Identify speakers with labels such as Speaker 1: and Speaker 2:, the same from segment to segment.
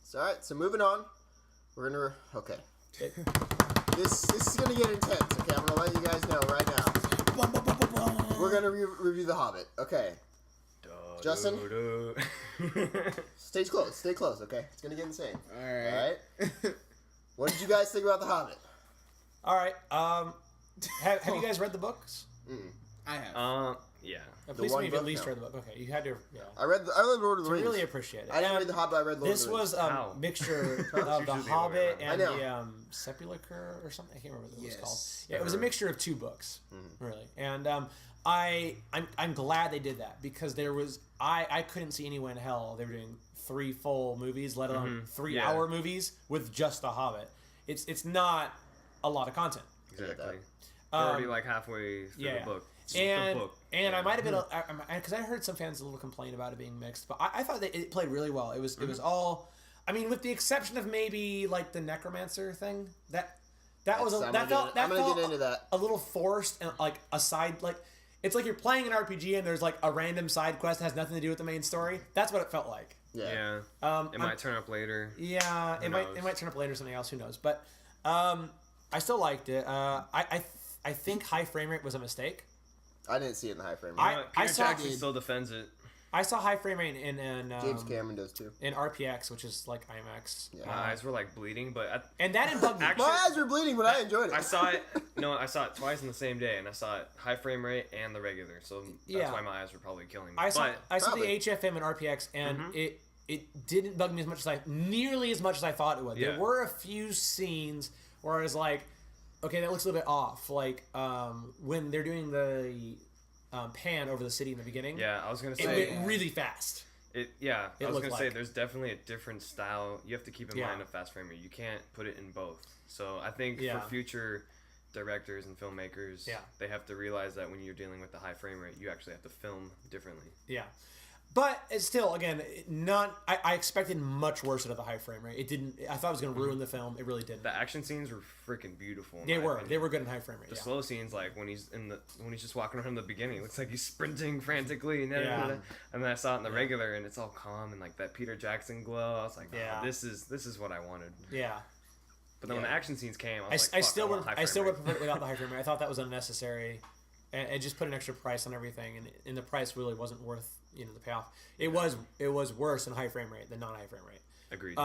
Speaker 1: So, all right, so moving on. We're going to... Okay. This is going to get intense, okay? I'm going to let you guys know right now. We're going to review The Hobbit. Okay. Justin? Stay close, okay? It's going to get insane.
Speaker 2: All right.
Speaker 1: What did you guys think about The Hobbit?
Speaker 3: All right. Have you guys read the books?
Speaker 2: I have.
Speaker 4: Yeah.
Speaker 3: Please me at least read the book. Okay, you had to. Yeah.
Speaker 1: I read Lord of the Rings.
Speaker 3: Really appreciate it.
Speaker 1: I didn't read The Hobbit. I read Lord of the Rings.
Speaker 3: This was a mixture of The Hobbit and the Sepulchre or something. I can't remember what it was called. Yeah, it was a mixture of two books, really. And I'm glad they did that because there was I couldn't see any way in hell they were doing 3 full movies, let alone 3-hour movies with just The Hobbit. It's not a lot of content.
Speaker 4: Exactly. Already like halfway through the book.
Speaker 3: And I might have been because I heard some fans a little complain about it being mixed, but I thought that it played really well. It was all, I mean, with the exception of maybe like the necromancer thing that felt a little forced and like a side like it's like you're playing an RPG and there's like a random side quest that has nothing to do with the main story. That's what it felt like.
Speaker 4: Yeah. It might turn up later.
Speaker 3: Yeah, it might turn up later or something else. Who knows? But I still liked it. I think high frame rate was a mistake.
Speaker 1: I didn't see it in the high frame rate.
Speaker 4: Peter Jackson still defends it.
Speaker 3: I saw high frame rate in
Speaker 1: James Cameron does too.
Speaker 3: In RPX, which is like IMAX.
Speaker 4: Yeah. My eyes were like bleeding, but
Speaker 3: and that didn't bug me.
Speaker 1: My eyes were bleeding, but I enjoyed it.
Speaker 4: I saw it. No, I saw it twice in the same day, and I saw it high frame rate and the regular. So that's why my eyes were probably killing me.
Speaker 3: I saw the HFM and RPX, and it didn't bug me as much as nearly as much as I thought it would. Yeah. There were a few scenes where I was like, okay, that looks a little bit off. Like when they're doing the pan over the city in the beginning.
Speaker 4: Yeah, I was gonna say
Speaker 3: it went really fast.
Speaker 4: I was gonna say there's definitely a different style. You have to keep in mind of fast frame rate. You can't put it in both. So I think for future directors and filmmakers, they have to realize that when you're dealing with the high frame rate, you actually have to film differently.
Speaker 3: Yeah. But it's still, again, I expected much worse out of the high frame rate. It didn't. I thought it was going to ruin the film. It really didn't.
Speaker 4: The action scenes were freaking beautiful.
Speaker 3: They were good in high frame rate.
Speaker 4: The slow scenes, like when he's just walking around in the beginning, it looks like he's sprinting frantically. And then I saw it in the regular, and it's all calm and like that Peter Jackson glow. I was like, this is what I wanted.
Speaker 3: Yeah.
Speaker 4: But then when the action scenes came, I was
Speaker 3: I still would prefer it without the high frame rate. I thought that was unnecessary. And it just put an extra price on everything, and the price really wasn't worth the payoff. It was worse in high frame rate than non-high frame rate.
Speaker 4: Agreed.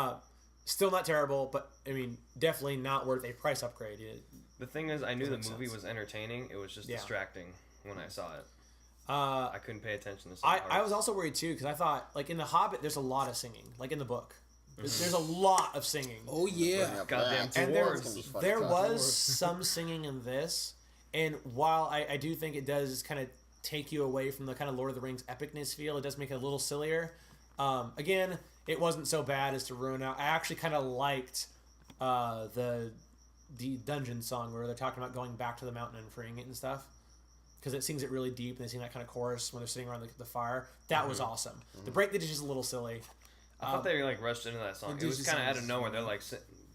Speaker 3: Still not terrible, but I mean definitely not worth a price upgrade.
Speaker 4: The thing is, I knew the movie was entertaining. It was just distracting when I saw it. I couldn't pay attention to some parts.
Speaker 3: I was also worried too because I thought like in The Hobbit there's a lot of singing, like in the book. There's a lot of singing.
Speaker 2: Oh yeah,
Speaker 4: goddamn dwarves.
Speaker 3: And there was some singing in this. And while I do think it does kind of take you away from the kind of Lord of the Rings epicness feel, it does make it a little sillier. Again, it wasn't so bad as to ruin out. I actually kind of liked the dungeon song where they're talking about going back to the mountain and freeing it and stuff. Because it sings it really deep and they sing that kind of chorus when they're sitting around the fire. That was awesome. The break they did is a little silly.
Speaker 4: I thought they like rushed into that song. It was kind of out of nowhere. They're like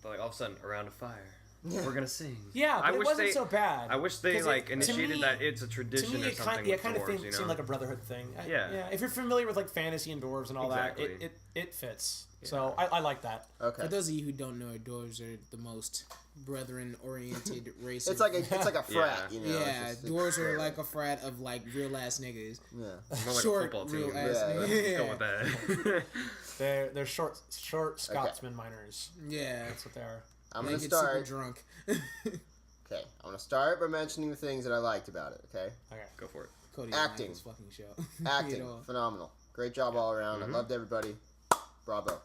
Speaker 4: all of a sudden around a fire. We're gonna sing.
Speaker 3: Yeah, but it wasn't so bad.
Speaker 4: I wish they initiated that it's a tradition or something.
Speaker 3: It kind of seemed like a brotherhood thing. Yeah. If you're familiar with like fantasy and dwarves and all that, it fits. Yeah. So I like that.
Speaker 2: Okay. For those of you who don't know, dwarves are the most brethren-oriented race.
Speaker 1: It's like a frat.
Speaker 2: Yeah, dwarves are like a frat of like real ass niggas.
Speaker 1: Yeah.
Speaker 4: More like a football team.
Speaker 2: Real ass niggas.
Speaker 4: Go with
Speaker 3: that. They're short Scotsman miners.
Speaker 2: Yeah,
Speaker 3: that's what they are.
Speaker 1: I'm going to start.
Speaker 2: Super drunk.
Speaker 1: Okay, I'm going to start by mentioning the things that I liked about it, okay?
Speaker 3: Okay,
Speaker 4: go for it.
Speaker 2: Cody
Speaker 1: acting.
Speaker 2: Fucking show.
Speaker 1: Acting, phenomenal. Great job all around. I loved everybody. Bravo.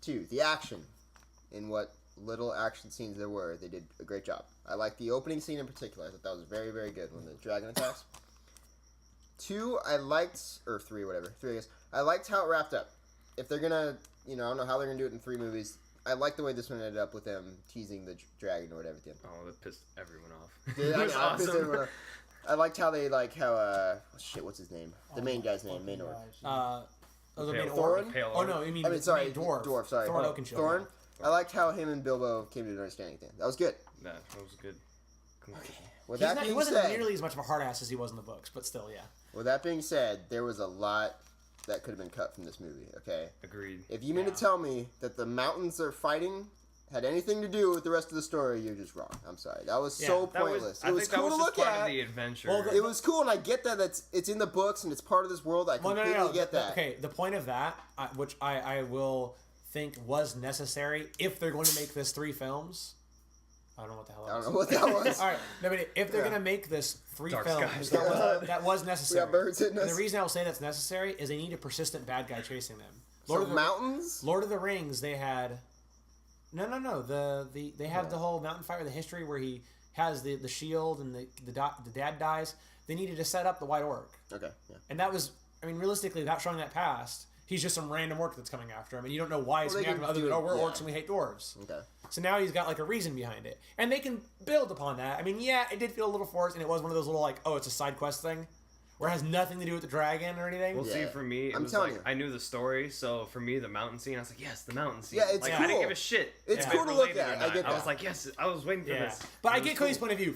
Speaker 1: 2, the action. In what little action scenes there were, they did a great job. I liked the opening scene in particular. I thought that was very, very good when the dragon attacks. 2, I liked, or 3, whatever. 3, I guess. I liked how it wrapped up. If they're going to, I don't know how they're going to do it in 3 movies. I like the way this one ended up with them teasing the dragon or whatever at the end.
Speaker 4: Oh, that pissed everyone off.
Speaker 1: It was awesome. I liked how they what's his name? The main guy's name, main orc.
Speaker 3: The main
Speaker 1: Thorin?
Speaker 3: Oh no, I mean
Speaker 1: sorry,
Speaker 3: dwarf.
Speaker 1: Dwarf, sorry.
Speaker 3: Thorin Oakenshield.
Speaker 1: Thorin. I liked how him and Bilbo came to an understanding thing. That was good.
Speaker 4: That was good.
Speaker 1: Okay.
Speaker 3: He wasn't nearly as much of a hard ass as he was in the books, but still, yeah.
Speaker 1: With that being said, there was a lot that could have been cut from this movie. Okay.
Speaker 4: Agreed.
Speaker 1: If you mean to tell me that the mountains they're fighting had anything to do with the rest of the story, you're just wrong. I'm sorry. That was so pointless. It was cool to look at.
Speaker 4: The adventure.
Speaker 1: Well, it was cool, and I get that it's in the books and it's part of this world. I completely get that.
Speaker 3: Okay, the point of that, which I will think was necessary if they're going to make this 3 films. I don't know what the hell that was.
Speaker 1: I don't know what that was.
Speaker 3: All right, no, but if they're going to make this 3
Speaker 4: Dark
Speaker 3: films,
Speaker 4: skies.
Speaker 3: that was necessary.
Speaker 1: We got birds hitting us.
Speaker 3: And the reason I will say that's necessary is they need a persistent bad guy chasing them.
Speaker 1: Mountains?
Speaker 3: Lord of the Rings, they had... No. They have the whole mountain fight, the history where he has the shield and the dad dies. They needed to set up the White Orc.
Speaker 1: Okay, yeah.
Speaker 3: And that was, I mean, realistically, without showing that past, he's just some random orc that's coming after him, and you don't know why he's coming after him other than, we're orcs and we hate dwarves.
Speaker 1: Okay.
Speaker 3: So now he's got, like, a reason behind it. And they can build upon that. I mean, yeah, it did feel a little forced, and it was one of those little, like, oh, it's a side quest thing. Where it has nothing to do with the dragon or anything.
Speaker 4: Well, see, for me, it was like, I knew the story, so for me, the mountain scene, I was like, yes, the mountain scene.
Speaker 1: Yeah, it's
Speaker 4: like,
Speaker 1: cool.
Speaker 4: I didn't give a shit.
Speaker 1: It's cool to look at. I get that.
Speaker 4: I was like, yes, I was waiting for this.
Speaker 3: But I get Cody's point of view.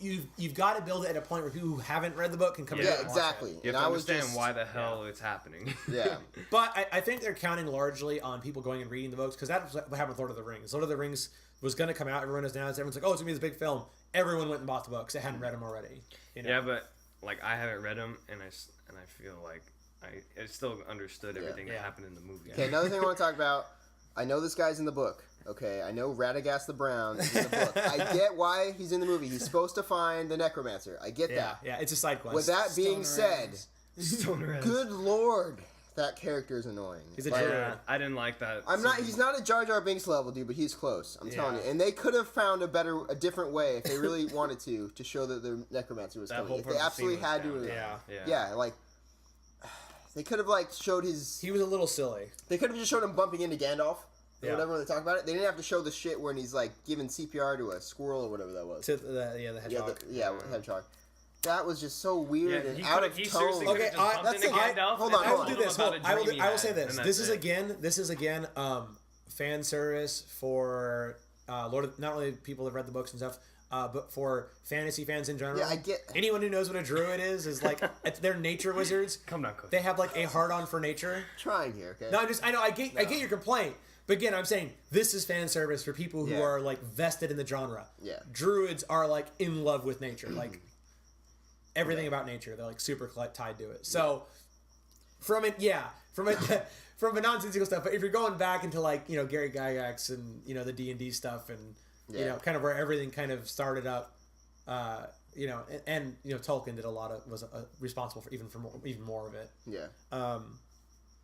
Speaker 3: You've got to build it at a point where people who haven't read the book can come in and
Speaker 1: exactly.
Speaker 4: You have to understand why the hell it's happening.
Speaker 1: Yeah.
Speaker 3: But I think they're counting largely on people going and reading the books, because that's what happened with Lord of the Rings. Lord of the Rings was going to come out. Everyone is now. Everyone's like, oh, it's going to be this big film. Everyone went and bought the books. They hadn't read them already. You know?
Speaker 4: Yeah, but like I haven't read them, and I feel like I still understood everything that happened in the movie.
Speaker 1: Okay, another thing I want to talk about. I know this guy's in the book. Okay, I know Radagast the Brown is in the book. I get why he's in the movie. He's supposed to find the necromancer. I get that.
Speaker 3: Yeah, it's a side quest.
Speaker 1: With that being said,
Speaker 4: Stoner
Speaker 1: good lord, that character is annoying.
Speaker 3: He's a druid.
Speaker 4: I didn't like that.
Speaker 1: He's not a Jar Jar Binks level dude, but he's close. I'm telling you. And they could have found a different way if they really wanted to show that the necromancer was coming. If they absolutely had to. Yeah, like they could have like showed his.
Speaker 3: He was a little silly.
Speaker 1: They could have just showed him bumping into Gandalf. Or whatever when they talk about it. They didn't have to show the shit when he's like giving CPR to a squirrel or whatever that was.
Speaker 3: To the hedgehog.
Speaker 1: The hedgehog. That was just so weird and out of tone.
Speaker 3: Okay,
Speaker 1: hold on.
Speaker 3: I will do this. I will say this. This is again fan service for not only people that read the books and stuff, but for fantasy fans in general.
Speaker 1: Yeah, I get.
Speaker 3: Anyone who knows what a druid is like they're nature wizards.
Speaker 4: Come down, Coach.
Speaker 3: They have like a hard-on for nature.
Speaker 1: Trying here, okay?
Speaker 3: No, I get your complaint. But again, I'm saying this is fan service for people who are like vested in the genre.
Speaker 1: Yeah.
Speaker 3: Druids are like in love with nature, like everything about nature. They're like super tied to it. So from a nonsensical stuff. But if you're going back into like Gary Gygax and the D&D stuff and kind of where everything kind of started up, and Tolkien did was responsible for even more of it.
Speaker 1: Yeah.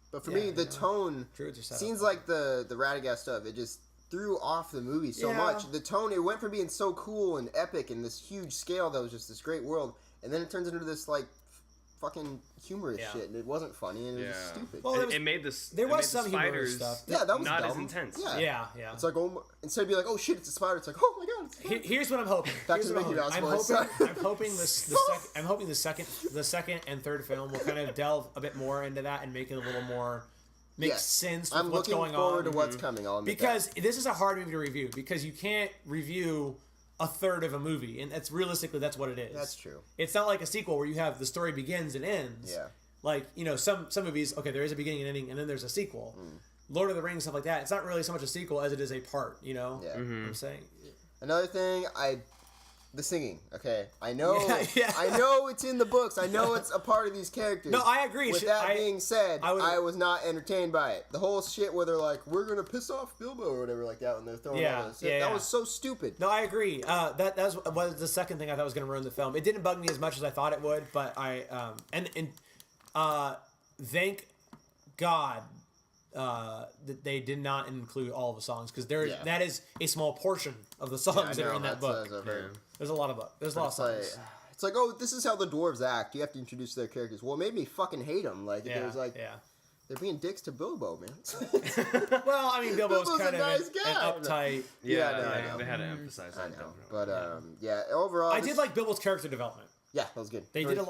Speaker 1: But for me, the tone seems like the Radagast stuff. It just threw off the movie so much. The tone, it went from being so cool and epic and this huge scale that was just this great world, and then it turns into this like fucking humorous shit, and it wasn't funny and it was just stupid.
Speaker 4: Well, it made this.
Speaker 3: There was some humorous stuff.
Speaker 1: Yeah, that was
Speaker 4: not
Speaker 1: dumb.
Speaker 4: as intense.
Speaker 3: Yeah.
Speaker 1: It's like instead of being like, oh shit, it's a spider. It's like, oh my god. It's a spider.
Speaker 3: Here's what I'm hoping. I'm hoping the second and third film will kind of delve a bit more into that and make it a little more make sense with what's going on.
Speaker 1: I'm looking forward to what's coming. I'll admit
Speaker 3: because this is a hard movie to review because you can't review a third of a movie, and that's what it is.
Speaker 1: That's true.
Speaker 3: It's not like a sequel where you have the story begins and ends.
Speaker 1: Yeah.
Speaker 3: Like some movies, okay, there is a beginning and ending, and then there's a sequel. Lord of the Rings, stuff like that. It's not really so much a sequel as it is a part. Yeah. I'm saying.
Speaker 1: Another thing, the singing. Okay, I know. I know it's in the books. I know it's a part of these characters.
Speaker 3: No, I agree.
Speaker 1: With that being said, I was not entertained by it. The whole shit where they're like, "We're gonna piss off Bilbo" or whatever like that when they're throwing all this shit. That was so stupid.
Speaker 3: No, I agree. That was the second thing I thought was gonna ruin the film. It didn't bug me as much as I thought it would, but thank God that they did not include all the songs because that is a small portion of the songs that are in that book. There's a lot of songs.
Speaker 1: It's like, oh, this is how the dwarves act. You have to introduce their characters. Well, it made me fucking hate them. Like, there's like, they're being dicks to Bilbo, man.
Speaker 3: Well, I mean, Bilbo's kind of
Speaker 1: nice
Speaker 3: an uptight.
Speaker 4: They had to emphasize that.
Speaker 1: But overall,
Speaker 3: I did like Bilbo's character development.
Speaker 1: Yeah, that was good.
Speaker 3: They did a